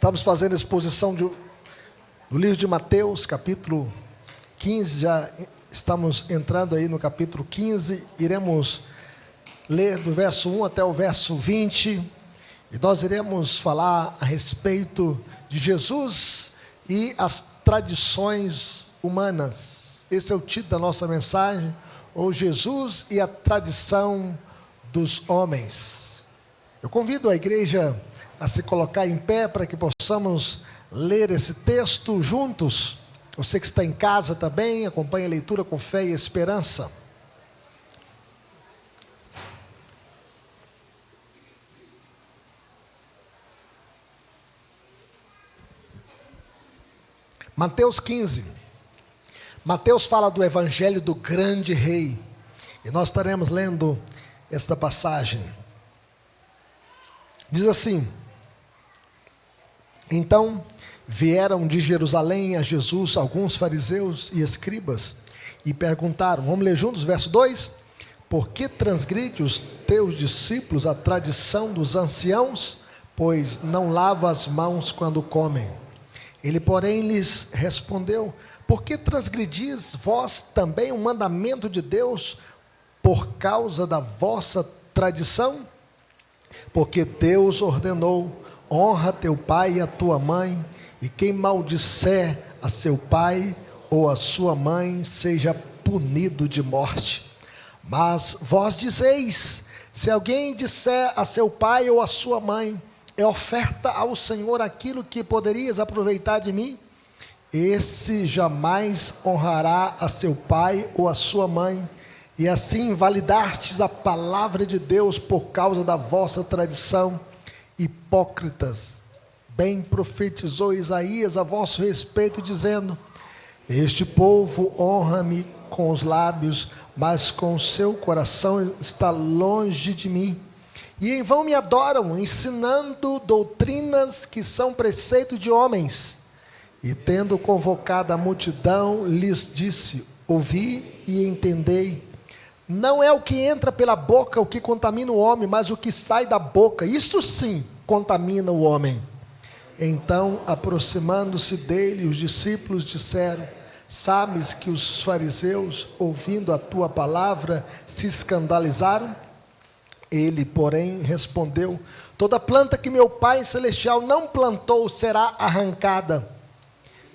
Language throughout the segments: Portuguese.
Estamos fazendo a exposição do livro de Mateus, capítulo 15, já estamos entrando aí no capítulo 15, iremos ler do verso 1 até o verso 20, e nós iremos falar a respeito de Jesus e as tradições humanas. Esse é o título da nossa mensagem, ou Jesus e a tradição dos homens. Eu convido a igreja a se colocar em pé para que possamos ler esse texto juntos. Você que está em casa também, acompanhe a leitura com fé e esperança. Mateus 15. Mateus fala do evangelho do grande rei, e nós estaremos lendo esta passagem. Diz assim: então vieram de Jerusalém a Jesus alguns fariseus e escribas e perguntaram, vamos ler juntos, verso 2: por que transgride os teus discípulos a tradição dos anciãos, pois não lava as mãos quando comem? Ele, porém, lhes respondeu: por que transgredis vós também o mandamento de Deus por causa da vossa tradição? Porque Deus ordenou: honra teu pai e a tua mãe, e quem maldisser a seu pai ou a sua mãe seja punido de morte. Mas vós dizeis: se alguém disser a seu pai ou a sua mãe, é oferta ao Senhor aquilo que poderias aproveitar de mim, esse jamais honrará a seu pai ou a sua mãe, e assim invalidastes a palavra de Deus por causa da vossa tradição. Hipócritas, bem profetizou Isaías a vosso respeito, dizendo: este povo honra-me com os lábios, mas com o seu coração está longe de mim, e em vão me adoram, ensinando doutrinas que são preceito de homens. E tendo convocado a multidão, lhes disse: ouvi e entendei. Não é o que entra pela boca o que contamina o homem, mas o que sai da boca, isto sim contamina o homem. Então, aproximando-se dele, os discípulos disseram: sabes que os fariseus, ouvindo a tua palavra, se escandalizaram? Ele, porém, respondeu: toda planta que meu Pai Celestial não plantou será arrancada.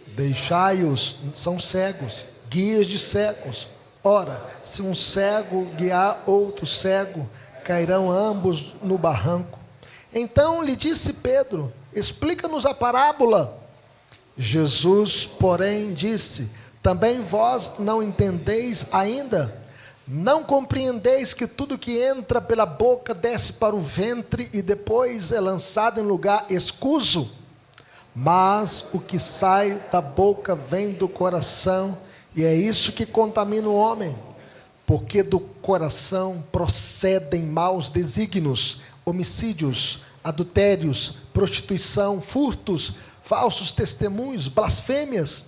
Deixai-os, são cegos, guias de cegos. Ora, se um cego guiar outro cego, cairão ambos no barranco. Então lhe disse Pedro: explica-nos a parábola. Jesus, porém, disse: também vós não entendeis ainda? Não compreendeis que tudo que entra pela boca desce para o ventre e depois é lançado em lugar escuso? Mas o que sai da boca vem do coração, e é isso que contamina o homem, porque do coração procedem maus desígnios, homicídios, adultérios, prostituição, furtos, falsos testemunhos, blasfêmias.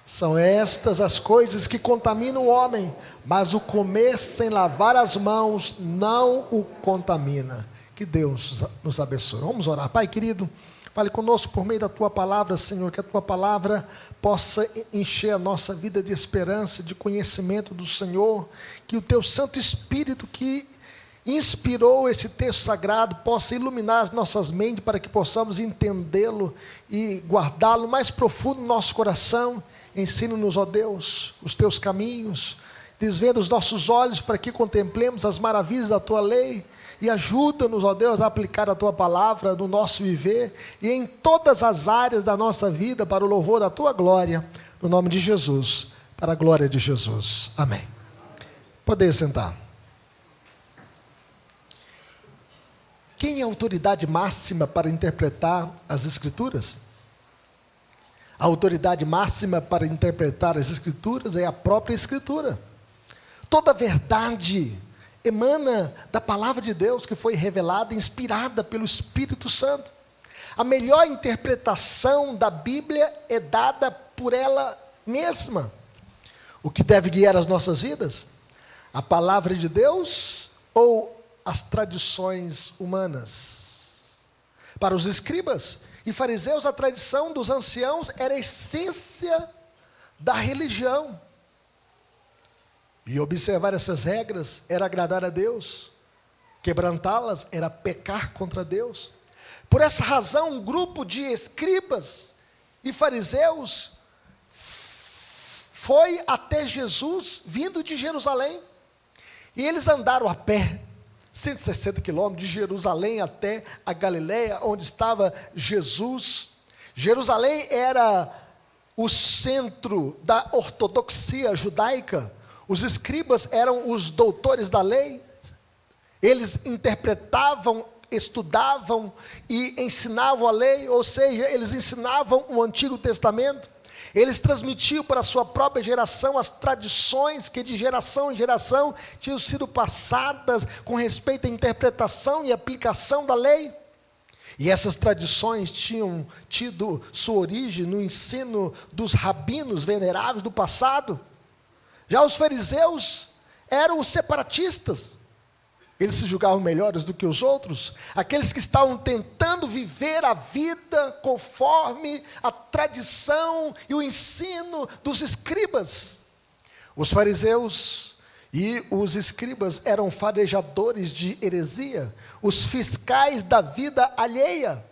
São estas as coisas que contaminam o homem, mas o comer sem lavar as mãos não o contamina. Que Deus nos abençoe. Vamos orar. Pai querido, fale conosco por meio da tua palavra, Senhor, que a tua palavra possa encher a nossa vida de esperança, de conhecimento do Senhor, que o teu Santo Espírito que inspirou esse texto sagrado possa iluminar as nossas mentes para que possamos entendê-lo e guardá-lo mais profundo no nosso coração. Ensina-nos, ó Deus, os teus caminhos, desvenda os nossos olhos para que contemplemos as maravilhas da tua lei, e ajuda-nos, ó Deus, a aplicar a tua palavra no nosso viver e em todas as áreas da nossa vida para o louvor da tua glória, no nome de Jesus, para a glória de Jesus. Amém. Poder sentar. Quem é a autoridade máxima para interpretar as Escrituras? A autoridade máxima para interpretar as Escrituras é a própria Escritura. Toda verdade emana da palavra de Deus que foi revelada, inspirada pelo Espírito Santo. A melhor interpretação da Bíblia é dada por ela mesma. O que deve guiar as nossas vidas? A palavra de Deus ou as tradições humanas? Para os escribas, e fariseus, a tradição dos anciãos era a essência da religião. E observar essas regras era agradar a Deus. Quebrantá-las era pecar contra Deus. Por essa razão, um grupo de escribas e fariseus foi até Jesus, vindo de Jerusalém. E eles andaram a pé, 160 quilômetros, de Jerusalém até a Galileia, onde estava Jesus. Jerusalém era o centro da ortodoxia judaica. Os escribas eram os doutores da lei. Eles interpretavam, estudavam e ensinavam a lei, ou seja, eles ensinavam o Antigo Testamento. Eles transmitiam para a sua própria geração as tradições que de geração em geração tinham sido passadas com respeito à interpretação e aplicação da lei. E essas tradições tinham tido sua origem no ensino dos rabinos veneráveis do passado. Já os fariseus eram os separatistas. Eles se julgavam melhores do que os outros, aqueles que estavam tentando viver a vida conforme a tradição e o ensino dos escribas. Os fariseus e os escribas eram farejadores de heresia, os fiscais da vida alheia.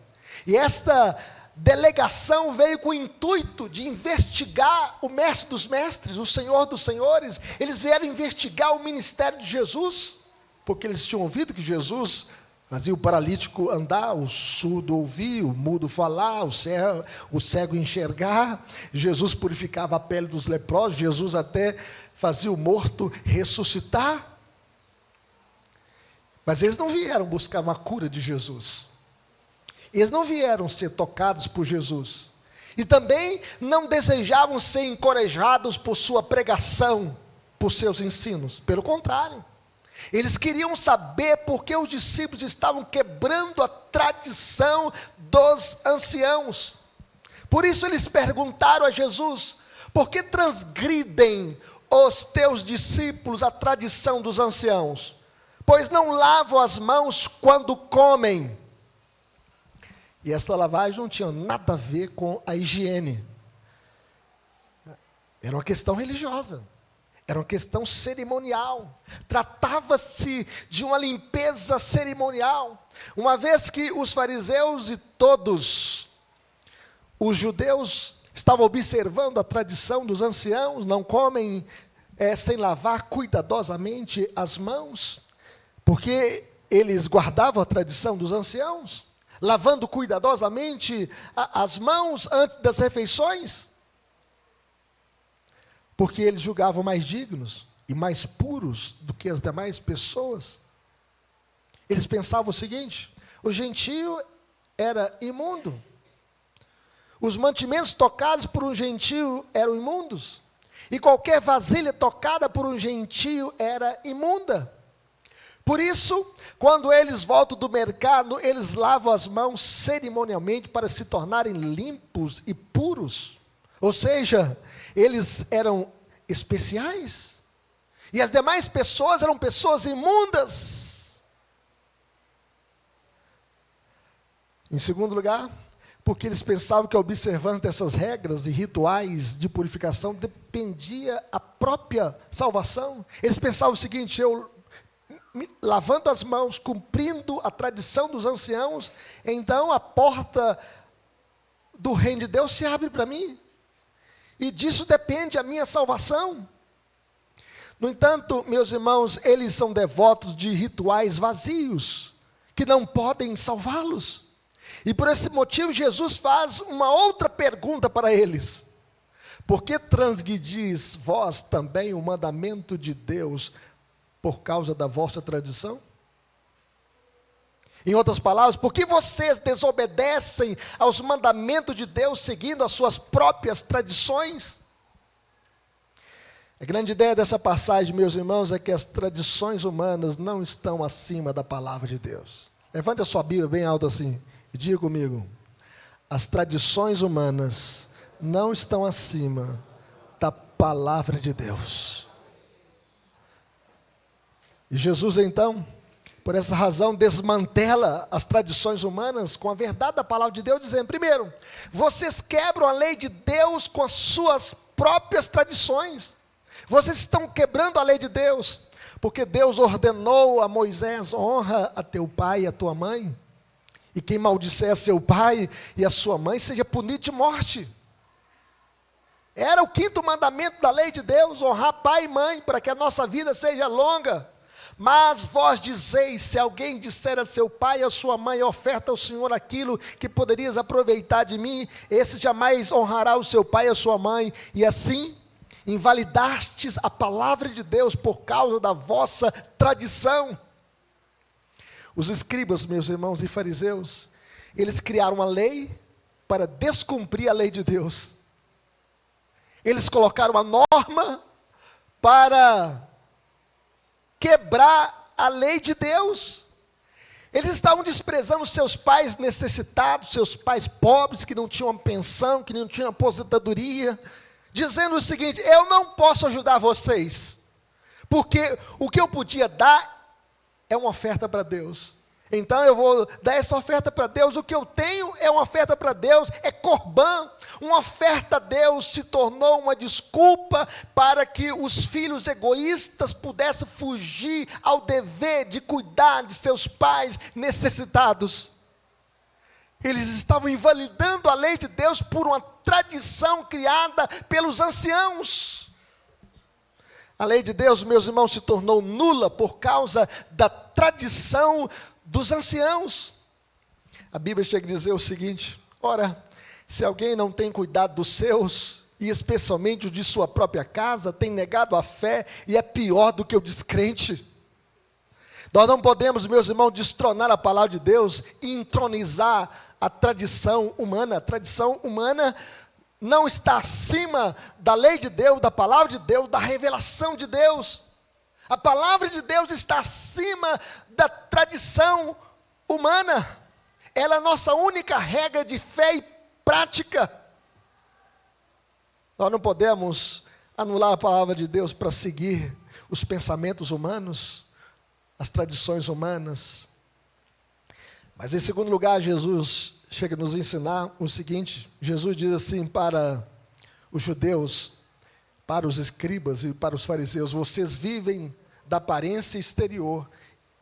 E esta delegação veio com o intuito de investigar o mestre dos mestres, o senhor dos senhores. Eles vieram investigar o ministério de Jesus, porque eles tinham ouvido que Jesus fazia o paralítico andar, o surdo ouvir, o mudo falar, o cego enxergar. Jesus purificava a pele dos leprosos, Jesus até fazia o morto ressuscitar. Mas eles não vieram buscar uma cura de Jesus. Eles não vieram ser tocados por Jesus. E também não desejavam ser encorajados por sua pregação, por seus ensinos. Pelo contrário. Eles queriam saber por que os discípulos estavam quebrando a tradição dos anciãos. Por isso eles perguntaram a Jesus: por que transgridem os teus discípulos a tradição dos anciãos? Pois não lavam as mãos quando comem. E esta lavagem não tinha nada a ver com a higiene. Era uma questão religiosa. Era uma questão cerimonial. Tratava-se de uma limpeza cerimonial. Uma vez que os fariseus e todos os judeus estavam observando a tradição dos anciãos, não comem sem lavar cuidadosamente as mãos, porque eles guardavam a tradição dos anciãos, lavando cuidadosamente as mãos antes das refeições, porque eles julgavam mais dignos e mais puros do que as demais pessoas. Eles pensavam o seguinte: o gentio era imundo, os mantimentos tocados por um gentio eram imundos, e qualquer vasilha tocada por um gentio era imunda. Por isso, quando eles voltam do mercado, eles lavam as mãos cerimonialmente para se tornarem limpos e puros. Ou seja, eles eram especiais, e as demais pessoas eram pessoas imundas. Em segundo lugar, porque eles pensavam que a observância dessas regras e rituais de purificação dependia a própria salvação. Eles pensavam o seguinte: eu lavando as mãos, cumprindo a tradição dos anciãos, então a porta do reino de Deus se abre para mim, e disso depende a minha salvação. No entanto, meus irmãos, eles são devotos de rituais vazios, que não podem salvá-los. E por esse motivo Jesus faz uma outra pergunta para eles: por que transgredis vós também o mandamento de Deus por causa da vossa tradição? Em outras palavras, por que vocês desobedecem aos mandamentos de Deus seguindo as suas próprias tradições? A grande ideia dessa passagem, meus irmãos, é que as tradições humanas não estão acima da palavra de Deus. Levante a sua Bíblia bem alto assim e diga comigo: as tradições humanas não estão acima da palavra de Deus. E Jesus então Por essa razão, desmantela as tradições humanas com a verdade da palavra de Deus, dizendo: primeiro, vocês quebram a lei de Deus com as suas próprias tradições. Vocês estão quebrando a lei de Deus, porque Deus ordenou a Moisés: honra a teu pai e a tua mãe, e quem maldisser a seu pai e a sua mãe seja punido de morte. Era o 5º mandamento da lei de Deus: honrar pai e mãe, para que a nossa vida seja longa. Mas vós dizeis: se alguém disser a seu pai e a sua mãe, oferta ao Senhor aquilo que poderias aproveitar de mim, esse jamais honrará o seu pai e a sua mãe, e assim invalidastes a palavra de Deus por causa da vossa tradição. Os escribas, meus irmãos, e fariseus, eles criaram uma lei para descumprir a lei de Deus. Eles colocaram uma norma para quebrar a lei de Deus. Eles estavam desprezando seus pais necessitados, seus pais pobres, que não tinham pensão, que não tinham aposentadoria, dizendo o seguinte: eu não posso ajudar vocês, porque o que eu podia dar é uma oferta para Deus. Então eu vou dar essa oferta para Deus. O que eu tenho é uma oferta para Deus, é corbã. Uma oferta a Deus se tornou uma desculpa para que os filhos egoístas pudessem fugir ao dever de cuidar de seus pais necessitados. Eles estavam invalidando a lei de Deus por uma tradição criada pelos anciãos. A lei de Deus, meus irmãos, se tornou nula por causa da tradição dos anciãos. A Bíblia chega a dizer o seguinte: ora, se alguém não tem cuidado dos seus, e especialmente os de sua própria casa, tem negado a fé e é pior do que o descrente. Nós não podemos, meus irmãos, destronar a palavra de Deus e entronizar a tradição humana. A tradição humana não está acima da lei de Deus, da palavra de Deus, da revelação de Deus. A palavra de Deus está acima da tradição humana. Ela é a nossa única regra de fé e prática. Nós não podemos anular a palavra de Deus para seguir os pensamentos humanos, as tradições humanas. Mas em segundo lugar, Jesus chega a nos ensinar o seguinte: Jesus diz assim para os judeus, para os escribas e para os fariseus: vocês vivem da aparência exterior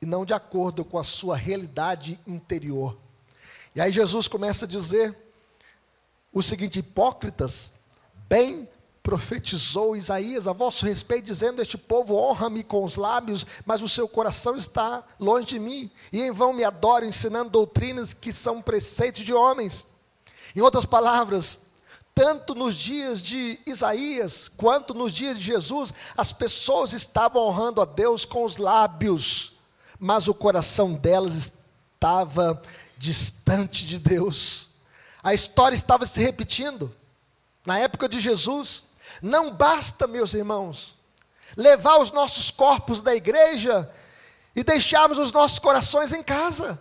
e não de acordo com a sua realidade interior. E aí Jesus começa a dizer o seguinte: hipócritas, bem profetizou Isaías a vosso respeito, dizendo: este povo honra-me com os lábios, mas o seu coração está longe de mim, e em vão me adoram, ensinando doutrinas que são preceitos de homens. Em outras palavras, tanto nos dias de Isaías, quanto nos dias de Jesus, as pessoas estavam honrando a Deus com os lábios, mas o coração delas estava distante de Deus. A história estava se repetindo. Na época de Jesus, não basta, meus irmãos, levar os nossos corpos da igreja e deixarmos os nossos corações em casa.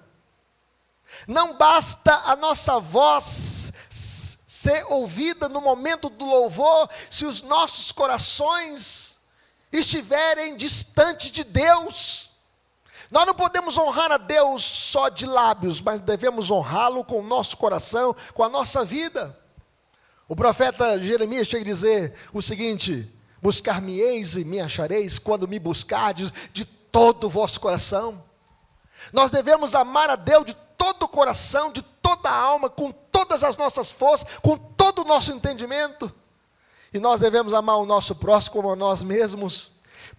Não basta a nossa voz ser ouvida no momento do louvor, se os nossos corações estiverem distantes de Deus. Nós não podemos honrar a Deus só de lábios, mas devemos honrá-lo com o nosso coração, com a nossa vida. O profeta Jeremias chega a dizer o seguinte: buscar-me-eis e me achareis, quando me buscardes de todo o vosso coração. Nós devemos amar a Deus de todo o coração, de toda a alma, com todas as nossas forças, com todo o nosso entendimento. E nós devemos amar o nosso próximo como a nós mesmos.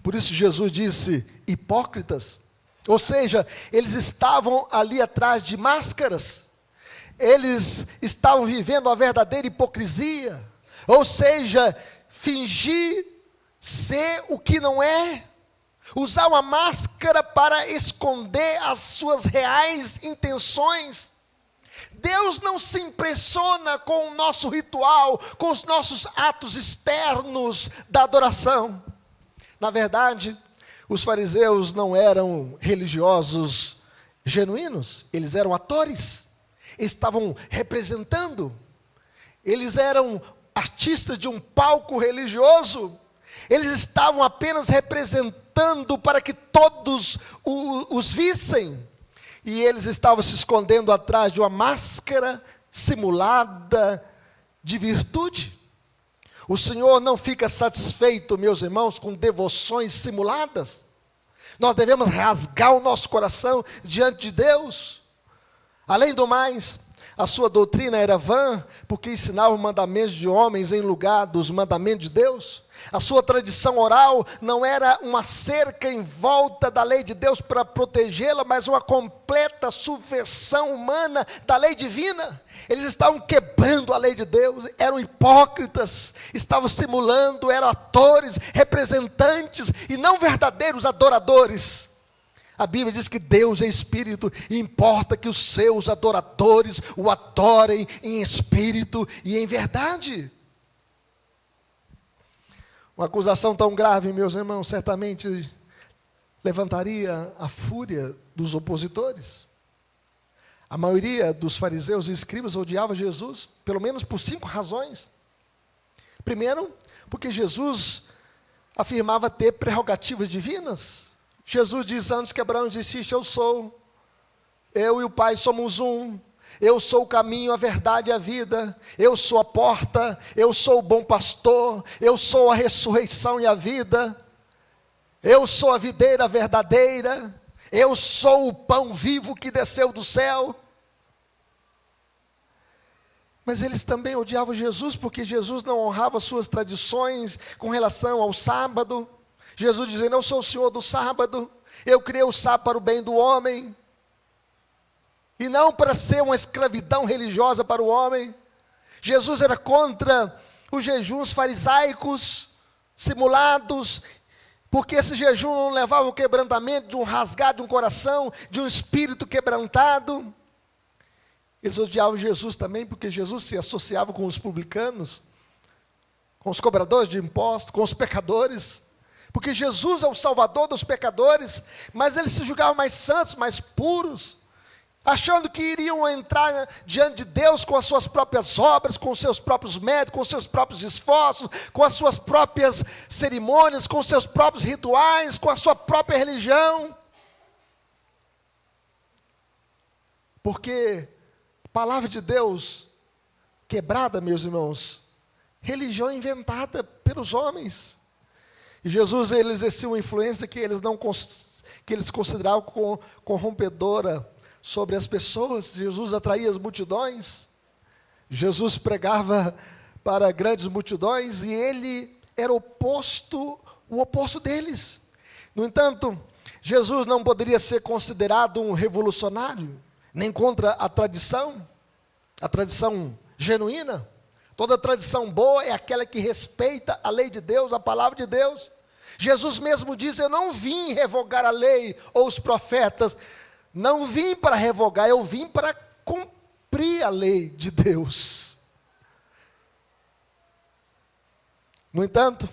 Por isso Jesus disse: hipócritas. Ou seja, eles estavam ali atrás de máscaras. Eles estavam vivendo a verdadeira hipocrisia. Ou seja, fingir ser o que não é. Usar uma máscara para esconder as suas reais intenções. Deus não se impressiona com o nosso ritual, com os nossos atos externos da adoração. Na verdade, os fariseus não eram religiosos genuínos, eles eram atores, estavam representando, eles eram artistas de um palco religioso, eles estavam apenas representando levantando para que todos os vissem. E eles estavam se escondendo atrás de uma máscara simulada de virtude. O Senhor não fica satisfeito, meus irmãos, com devoções simuladas. Nós devemos rasgar o nosso coração diante de Deus. Além do mais, a sua doutrina era vã, porque ensinava os mandamentos de homens em lugar dos mandamentos de Deus. A sua tradição oral não era uma cerca em volta da lei de Deus para protegê-la, mas uma completa subversão humana da lei divina. Eles estavam quebrando a lei de Deus, eram hipócritas, estavam simulando, eram atores, representantes e não verdadeiros adoradores. A Bíblia diz que Deus é espírito e importa que os seus adoradores o adorem em espírito e em verdade. Uma acusação tão grave, meus irmãos, certamente levantaria a fúria dos opositores. A maioria dos fariseus e escribas odiava Jesus, pelo menos por 5 razões. Primeiro, porque Jesus afirmava ter prerrogativas divinas. Jesus diz: antes que Abraão existisse, eu sou. Eu e o Pai somos um. Eu sou o caminho, a verdade e a vida. Eu sou a porta. Eu sou o bom pastor. Eu sou a ressurreição e a vida. Eu sou a videira verdadeira. Eu sou o pão vivo que desceu do céu. Mas eles também odiavam Jesus, porque Jesus não honrava suas tradições com relação ao sábado. Jesus dizendo: eu sou o Senhor do sábado. Eu criei o sábado para o bem do homem. E não para ser uma escravidão religiosa para o homem. Jesus era contra os jejuns farisaicos, simulados, porque esse jejum não levava ao quebrantamento de um rasgado de um coração, de um espírito quebrantado. Eles odiavam Jesus também, porque Jesus se associava com os publicanos, com os cobradores de impostos, com os pecadores, porque Jesus é o salvador dos pecadores, mas eles se julgavam mais santos, mais puros, achando que iriam entrar diante de Deus com as suas próprias obras, com os seus próprios méritos, com os seus próprios esforços, com as suas próprias cerimônias, com os seus próprios rituais, com a sua própria religião. Porque a palavra de Deus quebrada, meus irmãos, religião inventada pelos homens. E Jesus, ele exercia uma influência que eles consideravam corrompedora sobre as pessoas. Jesus atraía as multidões, Jesus pregava para grandes multidões e ele era o oposto deles. No entanto, Jesus não poderia ser considerado um revolucionário, nem contra a tradição genuína. Toda tradição boa é aquela que respeita a lei de Deus, a palavra de Deus. Jesus mesmo diz: eu não vim revogar a lei ou os profetas. Não vim para revogar, eu vim para cumprir a lei de Deus. No entanto,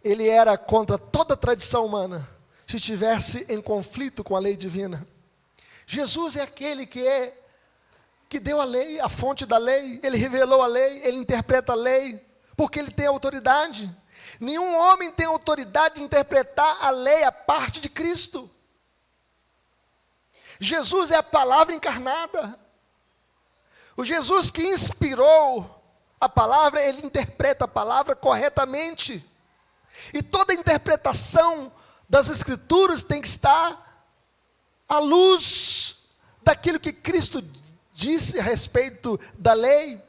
ele era contra toda tradição humana, se estivesse em conflito com a lei divina. Jesus é aquele que deu a lei, a fonte da lei, ele revelou a lei, ele interpreta a lei, porque ele tem autoridade. Nenhum homem tem autoridade de interpretar a lei à parte de Cristo. Jesus é a palavra encarnada. O Jesus que inspirou a palavra, ele interpreta a palavra corretamente. E toda interpretação das Escrituras tem que estar à luz daquilo que Cristo disse a respeito da lei.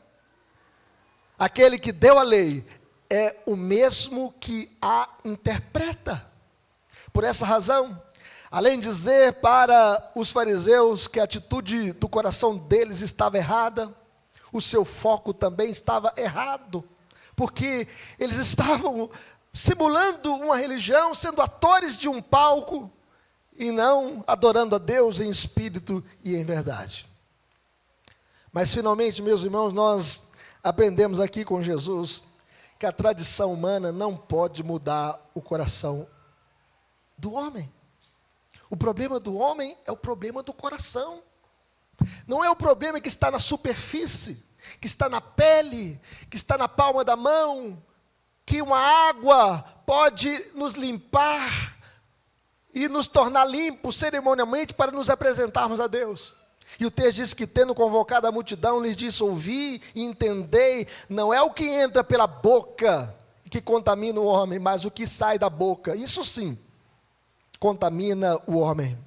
Aquele que deu a lei é o mesmo que a interpreta. Por essa razão, além de dizer para os fariseus que a atitude do coração deles estava errada, o seu foco também estava errado, porque eles estavam simulando uma religião, sendo atores de um palco, e não adorando a Deus em espírito e em verdade. Mas finalmente, meus irmãos, nós aprendemos aqui com Jesus que a tradição humana não pode mudar o coração do homem. O problema do homem é o problema do coração. Não é o problema que está na superfície, que está na pele, que está na palma da mão, que uma água pode nos limpar e nos tornar limpos cerimonialmente para nos apresentarmos a Deus. E o texto diz que, tendo convocado a multidão, lhes disse: ouvi e entendei, não é o que entra pela boca que contamina o homem, mas o que sai da boca, isso sim, contamina o homem.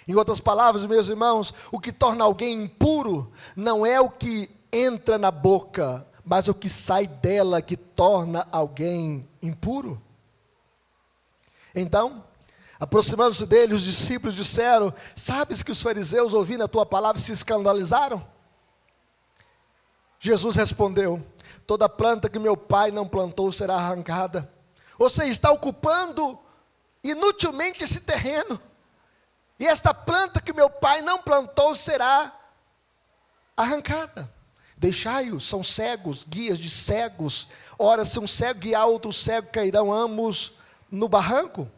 Em outras palavras, meus irmãos, o que torna alguém impuro não é o que entra na boca, mas o que sai dela que torna alguém impuro. Então, aproximando-se dele, os discípulos disseram: sabes que os fariseus, ouvindo a tua palavra, se escandalizaram? Jesus respondeu: toda planta que meu pai não plantou será arrancada. Você está ocupando inutilmente esse terreno, e esta planta que meu pai não plantou será arrancada. Deixai-os, são cegos, guias de cegos. Ora, se um cego guiar outro cego, cairão ambos no barranco.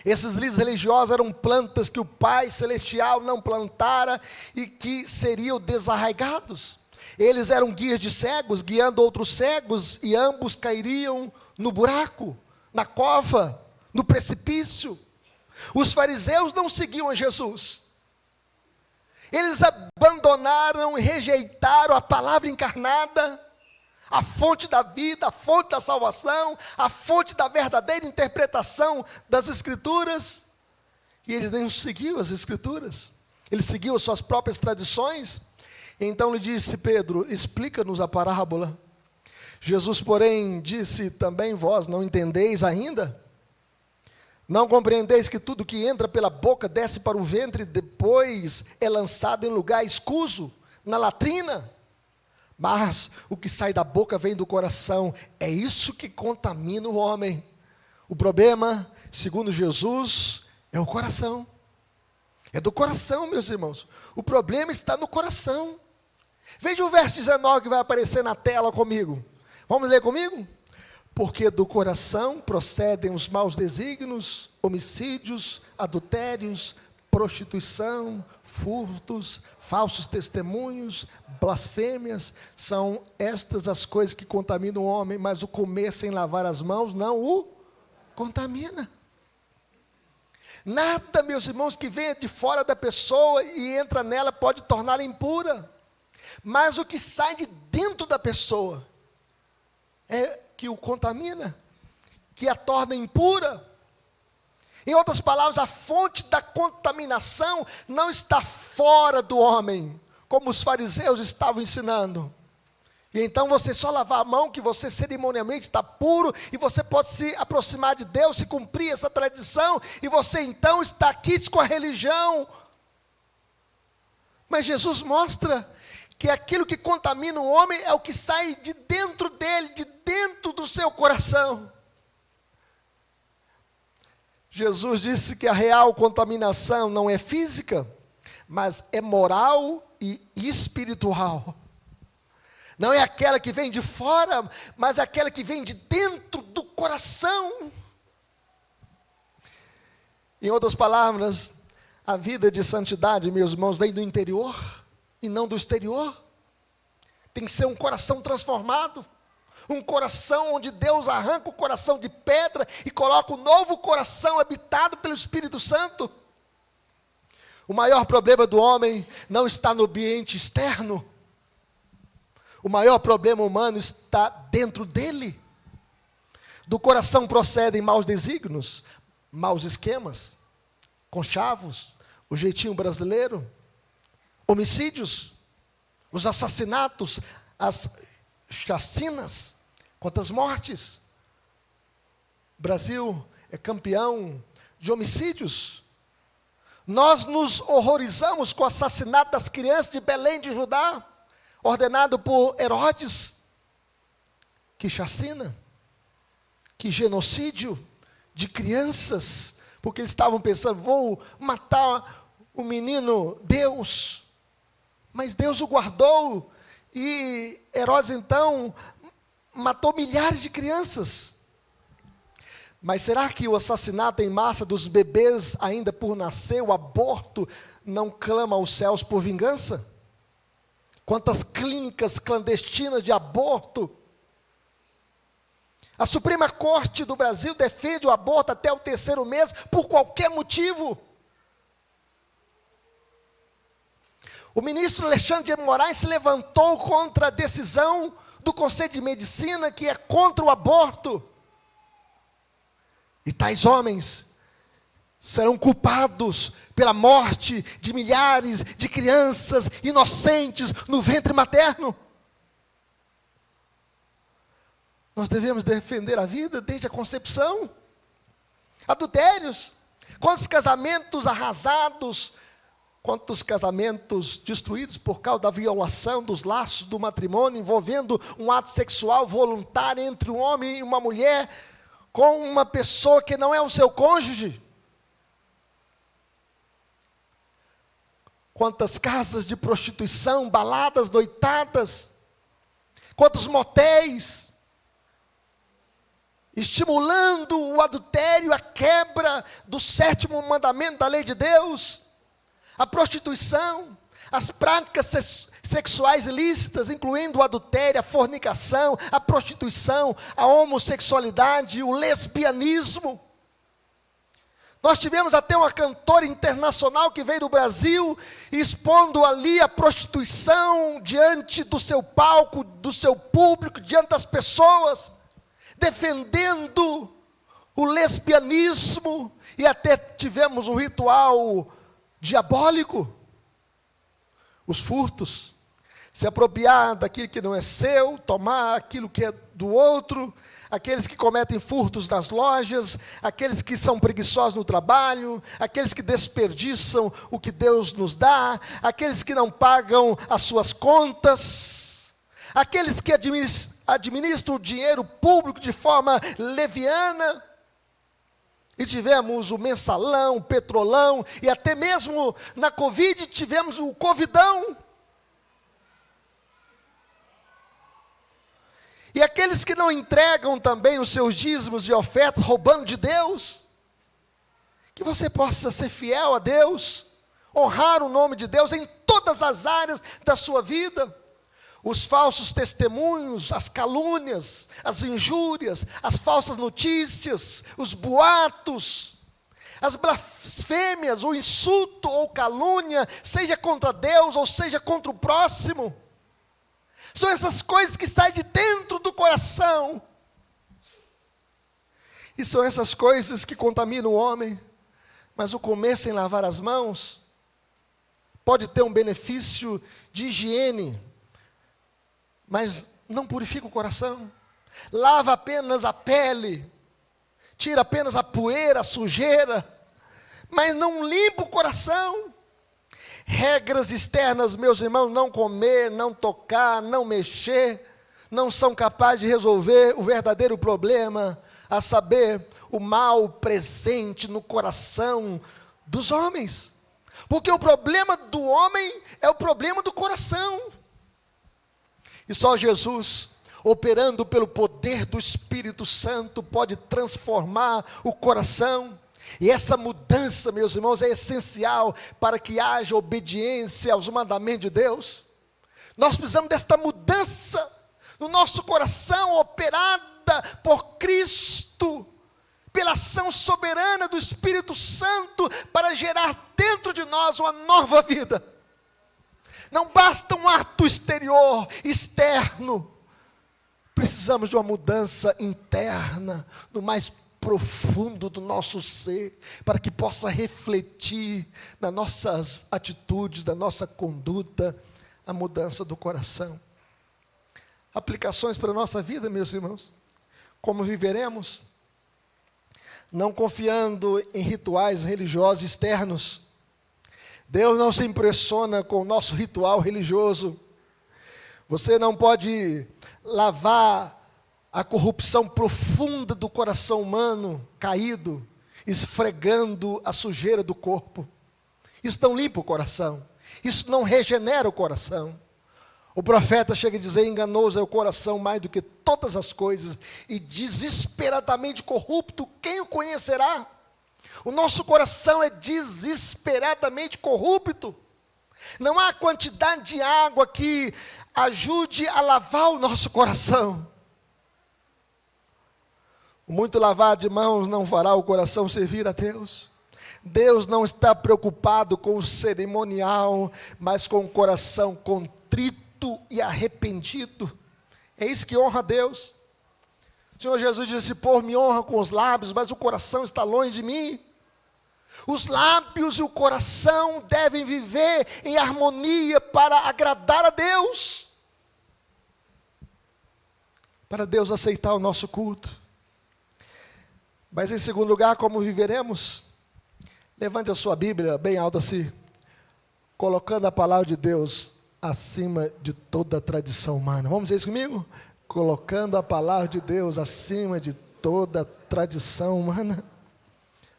Esses líderes religiosos eram plantas que o Pai Celestial não plantara e que seriam desarraigados. Eles eram guias de cegos, guiando outros cegos, e ambos cairiam no buraco, na cova, no precipício. Os fariseus não seguiam a Jesus. Eles abandonaram e rejeitaram a palavra encarnada, a fonte da vida, a fonte da salvação, a fonte da verdadeira interpretação das Escrituras. E eles nem seguiam as Escrituras, eles seguiam as suas próprias tradições. Então lhe disse Pedro: explica-nos a parábola. Jesus, porém, disse: também vós não entendeis ainda? Não compreendeis que tudo que entra pela boca desce para o ventre e depois é lançado em lugar escuso, na latrina? Mas o que sai da boca vem do coração, é isso que contamina o homem. O problema, segundo Jesus, é o coração. É do coração, meus irmãos. O problema está no coração. Veja o verso 19 que vai aparecer na tela comigo. Vamos ler comigo? Porque do coração procedem os maus desígnios, homicídios, adultérios, prostituição, furtos, falsos testemunhos, blasfêmias. São estas as coisas que contaminam o homem, mas o comer sem lavar as mãos não o contamina. Nada, meus irmãos, que venha de fora da pessoa e entra nela pode torná-la impura. Mas o que sai de dentro da pessoa é que o contamina, que a torna impura. Em outras palavras, a fonte da contaminação não está fora do homem, como os fariseus estavam ensinando. E então você só lavar a mão, que você cerimonialmente está puro, e você pode se aproximar de Deus, se cumprir essa tradição, e você então está quites com a religião. Mas Jesus mostra que aquilo que contamina o homem é o que sai de dentro dele, de dentro do seu coração. Jesus disse que a real contaminação não é física, mas é moral e espiritual. Não é aquela que vem de fora, mas é aquela que vem de dentro do coração. Em outras palavras, a vida de santidade, meus irmãos, vem do interior e não do exterior. Tem que ser um coração transformado, um coração onde Deus arranca o coração de pedra e coloca um novo coração habitado pelo Espírito Santo. O maior problema do homem não está no ambiente externo. O maior problema humano está dentro dele. Do coração procedem maus desígnios, maus esquemas, conchavos, o jeitinho brasileiro, homicídios, os assassinatos, as chacinas, quantas mortes. O Brasil é campeão de homicídios. Nós nos horrorizamos com o assassinato das crianças de Belém de Judá, ordenado por Herodes. Que chacina, que genocídio de crianças, porque eles estavam pensando: vou matar o menino Deus, mas Deus o guardou, e Herodes então matou milhares de crianças. Mas será que o assassinato em massa dos bebês ainda por nascer, o aborto, não clama aos céus por vingança? Quantas clínicas clandestinas de aborto? A Suprema Corte do Brasil defende o aborto até o 3º mês por qualquer motivo. O ministro Alexandre de Moraes se levantou contra a decisão do Conselho de Medicina, que é contra o aborto. E tais homens serão culpados pela morte de milhares de crianças inocentes no ventre materno. Nós devemos defender a vida desde a concepção. Adultérios, quantos casamentos arrasados, quantos casamentos destruídos por causa da violação dos laços do matrimônio, envolvendo um ato sexual voluntário entre um homem e uma mulher, com uma pessoa que não é o seu cônjuge. Quantas casas de prostituição, baladas, noitadas, quantos motéis, estimulando o adultério, a quebra do 7º mandamento da lei de Deus, a prostituição, as práticas sexuais ilícitas, incluindo o adultério, a fornicação, a prostituição, a homossexualidade, o lesbianismo. Nós tivemos até uma cantora internacional que veio do Brasil, expondo ali a prostituição diante do seu palco, do seu público, diante das pessoas, defendendo o lesbianismo, e até tivemos um ritual diabólico, os furtos, se apropriar daquilo que não é seu, tomar aquilo que é do outro, aqueles que cometem furtos nas lojas, aqueles que são preguiçosos no trabalho, aqueles que desperdiçam o que Deus nos dá, aqueles que não pagam as suas contas, aqueles que administram o dinheiro público de forma leviana. E tivemos o mensalão, o petrolão, e até mesmo na Covid tivemos o covidão. E aqueles que não entregam também os seus dízimos e ofertas, roubando de Deus, que você possa ser fiel a Deus, honrar o nome de Deus em todas as áreas da sua vida. Os falsos testemunhos, as calúnias, as injúrias, as falsas notícias, os boatos, as blasfêmias, o insulto ou calúnia, seja contra Deus ou seja contra o próximo. São essas coisas que saem de dentro do coração. E são essas coisas que contaminam o homem. Mas o comer sem lavar as mãos pode ter um benefício de higiene, mas não purifica o coração. Lava apenas a pele, tira apenas a poeira, a sujeira, mas não limpa o coração. Regras externas, meus irmãos, não comer, não tocar, não mexer, não são capazes de resolver o verdadeiro problema, a saber, o mal presente no coração dos homens. Porque o problema do homem é o problema do coração. E só Jesus, operando pelo poder do Espírito Santo, pode transformar o coração. E essa mudança, meus irmãos, é essencial para que haja obediência aos mandamentos de Deus. Nós precisamos desta mudança no nosso coração, operada por Cristo, pela ação soberana do Espírito Santo, para gerar dentro de nós uma nova vida. Não basta um ato exterior, externo. Precisamos de uma mudança interna, no mais profundo do nosso ser, para que possa refletir nas nossas atitudes, na nossa conduta, a mudança do coração. Aplicações para a nossa vida, meus irmãos. Como viveremos? Não confiando em rituais religiosos externos. Deus não se impressiona com o nosso ritual religioso. Você não pode lavar a corrupção profunda do coração humano caído, esfregando a sujeira do corpo. Isso não limpa o coração. Isso não regenera o coração. O profeta chega a dizer: enganoso é o coração mais do que todas as coisas, e desesperadamente corrupto, quem o conhecerá? O nosso coração é desesperadamente corrupto. Não há quantidade de água que ajude a lavar o nosso coração. O muito lavar de mãos não fará o coração servir a Deus. Deus não está preocupado com o cerimonial, mas com o coração contrito e arrependido. É isso que honra a Deus. O Senhor Jesus disse: "Por me honra com os lábios, mas o coração está longe de mim." Os lábios e o coração devem viver em harmonia para agradar a Deus, para Deus aceitar o nosso culto. Mas em segundo lugar, como viveremos? Levante a sua Bíblia bem alta assim, colocando a palavra de Deus acima de toda a tradição humana. Vamos dizer isso comigo? Colocando a palavra de Deus acima de toda a tradição humana.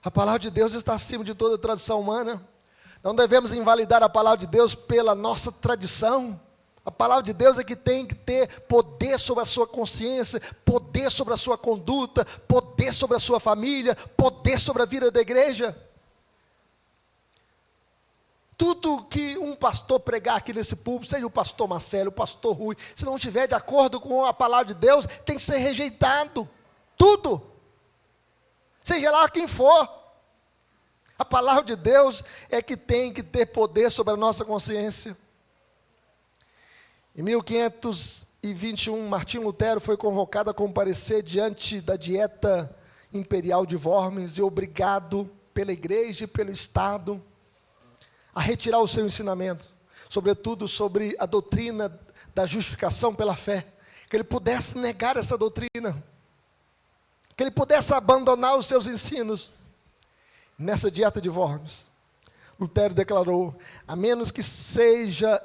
A palavra de Deus está acima de toda a tradição humana. Não devemos invalidar a palavra de Deus pela nossa tradição. A palavra de Deus é que tem que ter poder sobre a sua consciência, poder sobre a sua conduta, poder sobre a sua família, poder sobre a vida da igreja. Tudo que um pastor pregar aqui nesse púlpito, seja o pastor Marcelo, o pastor Rui, se não estiver de acordo com a palavra de Deus, tem que ser rejeitado. Tudo. Seja lá quem for. A palavra de Deus é que tem que ter poder sobre a nossa consciência. Em 1521, Martinho Lutero foi convocado a comparecer diante da Dieta Imperial de Worms e obrigado pela igreja e pelo Estado a retirar o seu ensinamento, sobretudo sobre a doutrina da justificação pela fé, que ele pudesse negar essa doutrina, que ele pudesse abandonar os seus ensinos. Nessa Dieta de Worms, Lutero declarou: "A menos que seja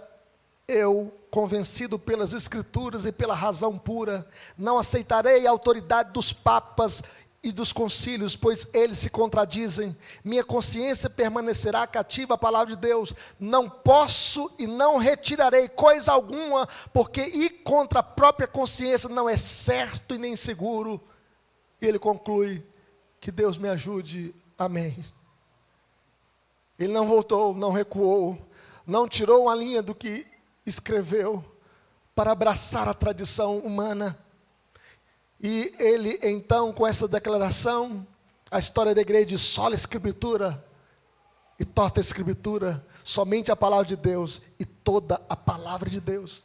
eu convencido pelas Escrituras e pela razão pura, não aceitarei a autoridade dos papas e dos concílios, pois eles se contradizem. Minha consciência permanecerá cativa à palavra de Deus. Não posso e não retirarei coisa alguma, porque ir contra a própria consciência não é certo e nem seguro." E ele conclui: "Que Deus me ajude, amém." Ele não voltou, não recuou, não tirou uma linha do que escreveu para abraçar a tradição humana. E ele então, com essa declaração, a história da igreja diz: sola escritura e torta escritura, somente a palavra de Deus e toda a palavra de Deus.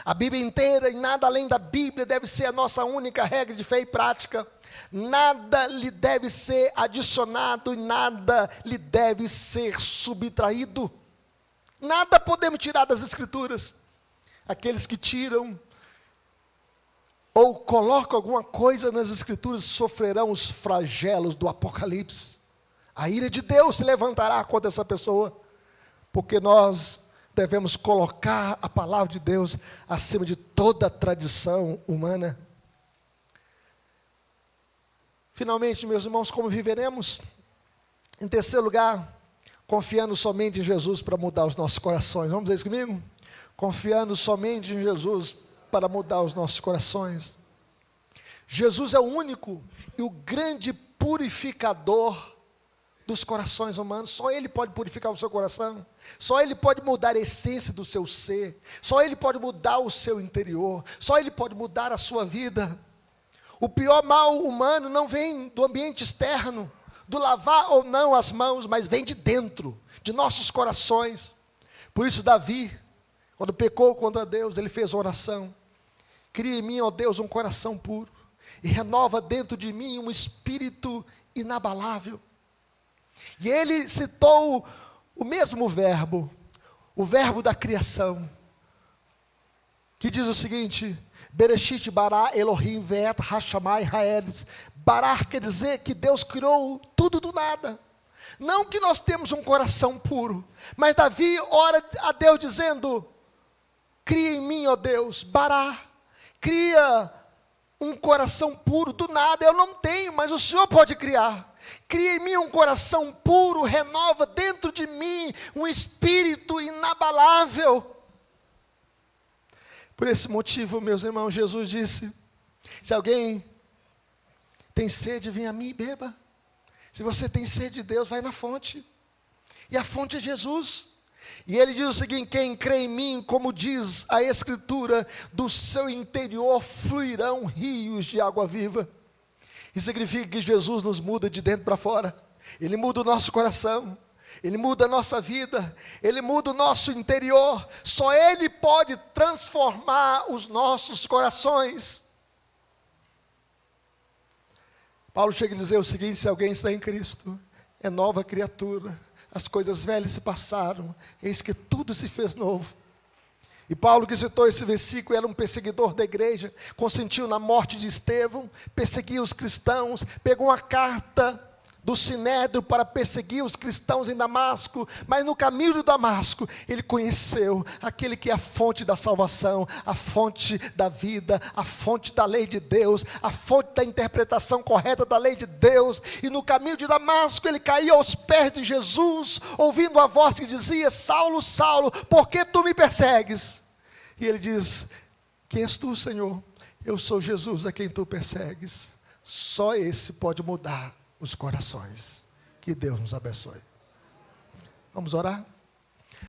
A Bíblia inteira e nada além da Bíblia deve ser a nossa única regra de fé e prática. Nada lhe deve ser adicionado e nada lhe deve ser subtraído. Nada podemos tirar das Escrituras. Aqueles que tiram ou colocam alguma coisa nas Escrituras sofrerão os flagelos do Apocalipse. A ira de Deus se levantará contra essa pessoa, porque nós devemos colocar a palavra de Deus acima de toda a tradição humana. Finalmente, meus irmãos, como viveremos? Em terceiro lugar, confiando somente em Jesus para mudar os nossos corações. Vamos dizer isso comigo? Confiando somente em Jesus para mudar os nossos corações. Jesus é o único e o grande purificador dos corações humanos. Só Ele pode purificar o seu coração. Só Ele pode mudar a essência do seu ser. Só Ele pode mudar o seu interior. Só Ele pode mudar a sua vida. O pior mal humano não vem do ambiente externo, do lavar ou não as mãos, mas vem de dentro, de nossos corações. Por isso Davi, quando pecou contra Deus, ele fez oração: cria em mim, ó Deus, um coração puro, e renova dentro de mim um espírito inabalável. E ele citou o mesmo verbo, o verbo da criação, que diz o seguinte: Bereshit bara Elohim ve'et hashamai ha'eretz. Bará quer dizer que Deus criou tudo do nada. Não que nós temos um coração puro, mas Davi ora a Deus dizendo: cria em mim, ó Deus, bará, cria um coração puro do nada. Eu não tenho, mas o Senhor pode criar. Cria em mim um coração puro, renova dentro de mim um espírito inabalável. Por esse motivo, meus irmãos, Jesus disse: se alguém tem sede, vem a mim e beba. Se você tem sede de Deus, vai na fonte. E a fonte é Jesus. E ele diz o seguinte: quem crê em mim, como diz a Escritura, do seu interior fluirão rios de água viva. Isso significa que Jesus nos muda de dentro para fora. Ele muda o nosso coração. Ele muda a nossa vida. Ele muda o nosso interior. Só Ele pode transformar os nossos corações. Paulo chega a dizer o seguinte: se alguém está em Cristo, é nova criatura. As coisas velhas se passaram, eis que tudo se fez novo. E Paulo, que citou esse versículo, era um perseguidor da igreja, consentiu na morte de Estevão, perseguia os cristãos, pegou uma carta do Sinédrio para perseguir os cristãos em Damasco, mas no caminho de Damasco, ele conheceu aquele que é a fonte da salvação, a fonte da vida, a fonte da lei de Deus, a fonte da interpretação correta da lei de Deus, e no caminho de Damasco, ele caiu aos pés de Jesus, ouvindo a voz que dizia: Saulo, Saulo, por que tu me persegues? E ele diz: quem és tu, Senhor? Eu sou Jesus a quem tu persegues. Só esse pode mudar os corações. Que Deus nos abençoe. Vamos orar?